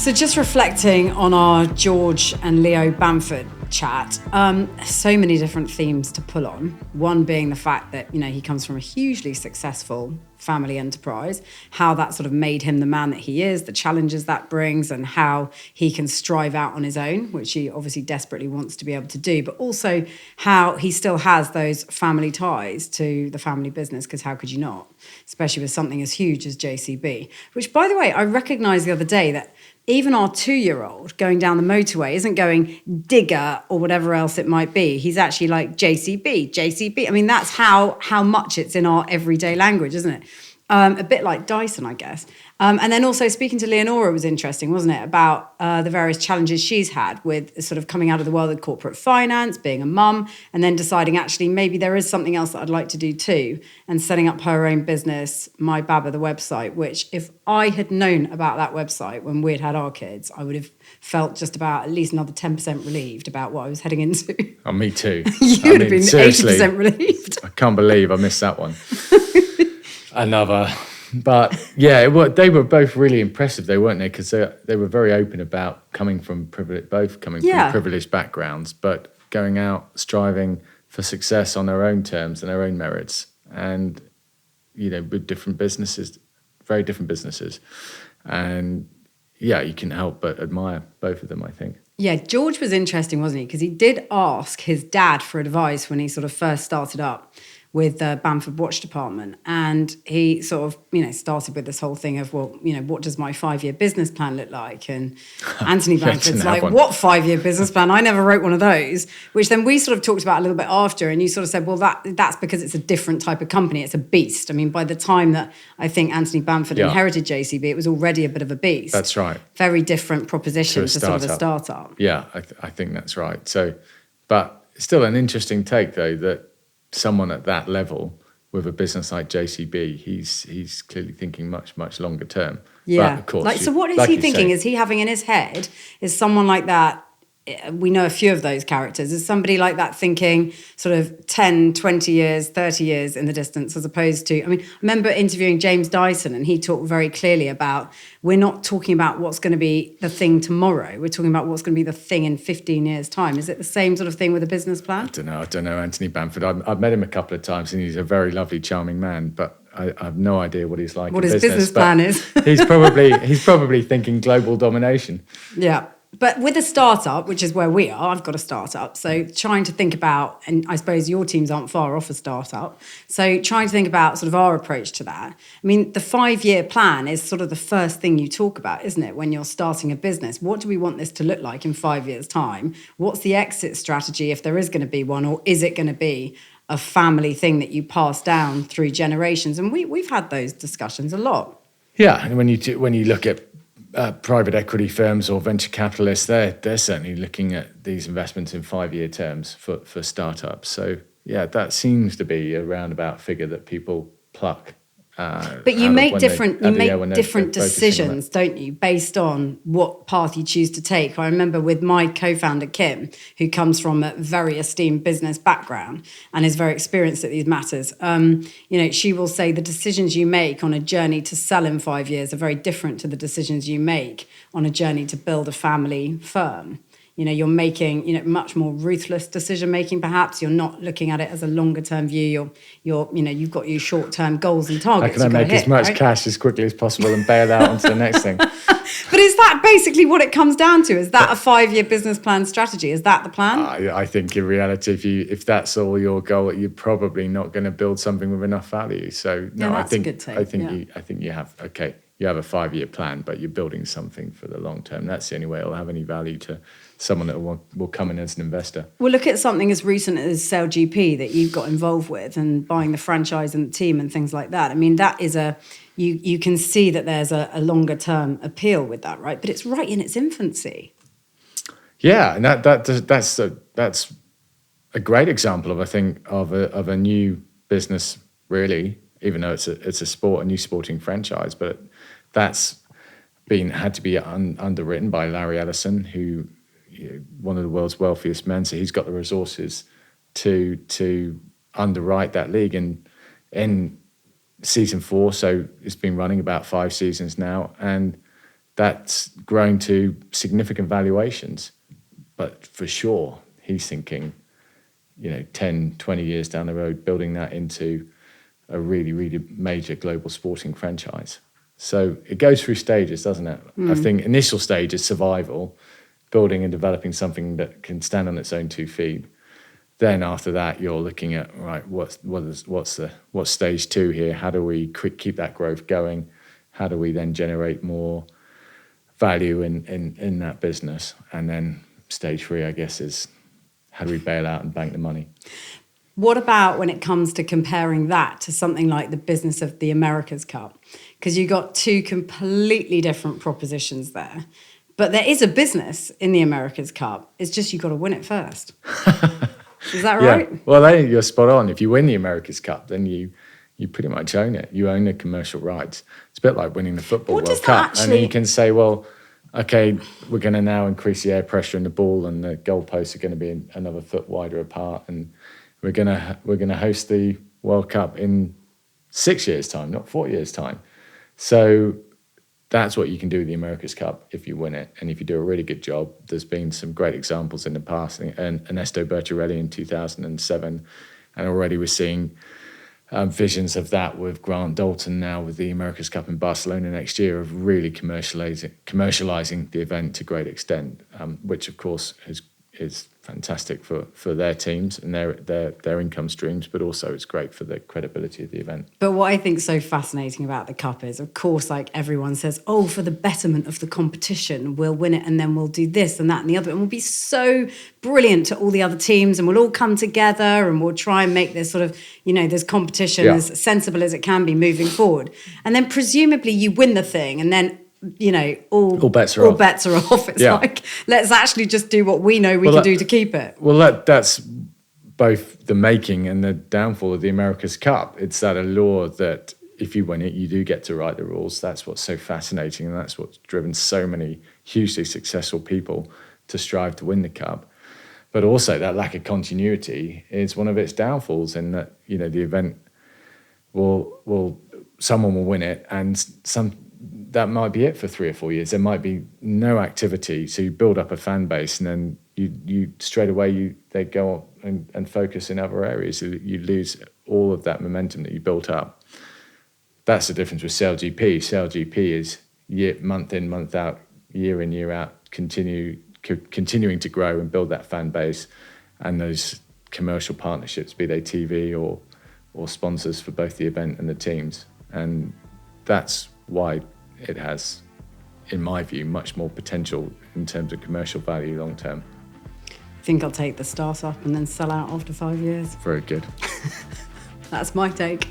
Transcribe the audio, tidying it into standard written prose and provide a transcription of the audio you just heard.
So just reflecting on our George and Leo Bamford chat, so many different themes to pull on. One being the fact that, he comes from a hugely successful family enterprise, how that sort of made him the man that he is, the challenges that brings, and how he can strive out on his own, which he obviously desperately wants to be able to do, but also how he still has those family ties to the family business, because how could you not, especially with something as huge as JCB, which, by the way, I recognised the other day that even our 2-year-old going down the motorway isn't going digger or whatever else it might be. He's actually like JCB, JCB. I mean, that's how much it's in our everyday language, isn't it? A bit like Dyson, I guess. And then also speaking to Leonora was interesting, wasn't it? About the various challenges she's had with sort of coming out of the world of corporate finance, being a mum, and then deciding actually maybe there is something else that I'd like to do too, and setting up her own business, My Baba, the website, which if I had known about that website when we'd had our kids, I would have felt just about at least another 10% relieved about what I was heading into. Oh, me too. You would have been seriously, 80% relieved. I can't believe I missed that one. But yeah, they were both really impressive, though, weren't they? Because they were very open about coming from privileged backgrounds, but going out, striving for success on their own terms and their own merits, and with different businesses, very different businesses, and yeah, you can help but admire both of them, I think. Yeah, George was interesting, wasn't he? Because he did ask his dad for advice when he sort of first started up with the Bamford Watch Department. And he sort of, started with this whole thing of, well, what does my 5-year business plan look like? And Anthony Bamford's like, what 5-year business plan? I never wrote one of those, which then we sort of talked about a little bit after. And you sort of said, well, that's because it's a different type of company. It's a beast. I mean, by the time that I think Anthony Bamford inherited JCB, it was already a bit of a beast. That's right. Very different proposition to sort of a startup. Yeah, I think that's right. So, but still an interesting take, though, that someone at that level with a business like JCB, he's clearly thinking much, much longer term. Yeah. But of course, so what is he thinking? Is he having in his head, is someone like that, we know a few of those characters, is somebody like that thinking sort of 10, 20 years, 30 years in the distance, as opposed to, I remember interviewing James Dyson, and he talked very clearly about, we're not talking about what's going to be the thing tomorrow. We're talking about what's going to be the thing in 15 years' time. Is it the same sort of thing with a business plan? I don't know Anthony Bamford. I've met him a couple of times, and he's a very lovely, charming man, but I have no idea what he's like. What his business plan is. he's probably thinking global domination. Yeah. But with a startup, which is where we are, I've got a startup. So trying to think about, and I suppose your teams aren't far off a startup. So trying to think about sort of our approach to that. I mean, the 5-year plan is sort of the first thing you talk about, isn't it? When you're starting a business, what do we want this to look like in 5 years' time? What's the exit strategy if there is going to be one, or is it going to be a family thing that you pass down through generations? And we've had those discussions a lot. Yeah, and when you look at private equity firms or venture capitalists, they're certainly looking at these investments in 5-year terms for startups. So yeah, that seems to be a roundabout figure that people pluck. But you make different decisions, don't you, based on what path you choose to take. I remember with my co-founder, Kim, who comes from a very esteemed business background and is very experienced at these matters. She will say the decisions you make on a journey to sell in 5 years are very different to the decisions you make on a journey to build a family firm. You're making, much more ruthless decision-making, perhaps. You're not looking at it as a longer-term view. You've got your short-term goals and targets. How can I make as much cash as quickly as possible and bail out onto the next thing? But is that basically what it comes down to? Is that a 5-year business plan strategy? Is that the plan? I think in reality, if that's all your goal, you're probably not going to build something with enough value. So no, I think you have you have a 5-year plan, but you're building something for the long term. That's the only way it'll have any value to someone that will come in as an investor. Well, look at something as recent as Sale GP that you've got involved with, and buying the franchise and the team and things like that. I mean, that is you can see that there's a longer term appeal with that, right? But it's right in its infancy. Yeah, and that's a great example of a new business, really. Even though it's a new sporting franchise, but that's had to be underwritten by Larry Ellison, who one of the world's wealthiest men. So he's got the resources to underwrite that league. And in season 4, so it's been running about 5 seasons now, and that's grown to significant valuations. But for sure, he's thinking, 10, 20 years down the road, building that into a really, really major global sporting franchise. So it goes through stages, doesn't it? I think initial stage is survival, building and developing something that can stand on its own 2 feet. Then after that, you're looking at, right, what's stage 2 here? How do we keep that growth going? How do we then generate more value in that business? And then stage 3, I guess, is how do we bail out and bank the money? What about when it comes to comparing that to something like the business of the America's Cup? Because you got 2 completely different propositions there. But there is a business in the America's Cup. It's just you've got to win it first. Is that right? Yeah. Well, I think you're spot on. If you win the America's Cup, then you pretty much own it. You own the commercial rights. It's a bit like winning the Football World Cup. And then you can say, well, okay, we're going to now increase the air pressure in the ball, and the goalposts are going to be another foot wider apart, and we're going to host the World Cup in 6 years' time, not 4 years' time. So that's what you can do with the America's Cup if you win it, and if you do a really good job. There's been some great examples in the past, and Ernesto Bertarelli in 2007, and already we're seeing visions of that with Grant Dalton now with the America's Cup in Barcelona next year, of really commercializing the event to a great extent, which of course is fantastic for their teams and their income streams, but also it's great for the credibility of the event. But what I think is so fascinating about the Cup is, of course, like everyone says, oh, for the betterment of the competition, we'll win it and then we'll do this and that and the other, and we'll be so brilliant to all the other teams, and we'll all come together and we'll try and make this sort of, this competition as sensible as it can be moving forward. And then presumably you win the thing, and then all bets are off. It's like, let's actually just do what we know we can do to keep it. Well, that's both the making and the downfall of the America's Cup. It's that allure that if you win it, you do get to write the rules. That's what's so fascinating, and that's what's driven so many hugely successful people to strive to win the Cup. But also that lack of continuity is one of its downfalls, in that, the event someone will win it, and that might be it for 3 or 4 years. There might be no activity, so you build up a fan base, and then you straight away they go and focus in other areas. You lose all of that momentum that you built up. That's the difference with SailGP. SailGP is month in, month out, year in, year out, continuing to grow and build that fan base and those commercial partnerships, be they TV or sponsors for both the event and the teams. And that's why it has, in my view, much more potential in terms of commercial value long term. I think I'll take the start up and then sell out after 5 years. Very good. That's my take.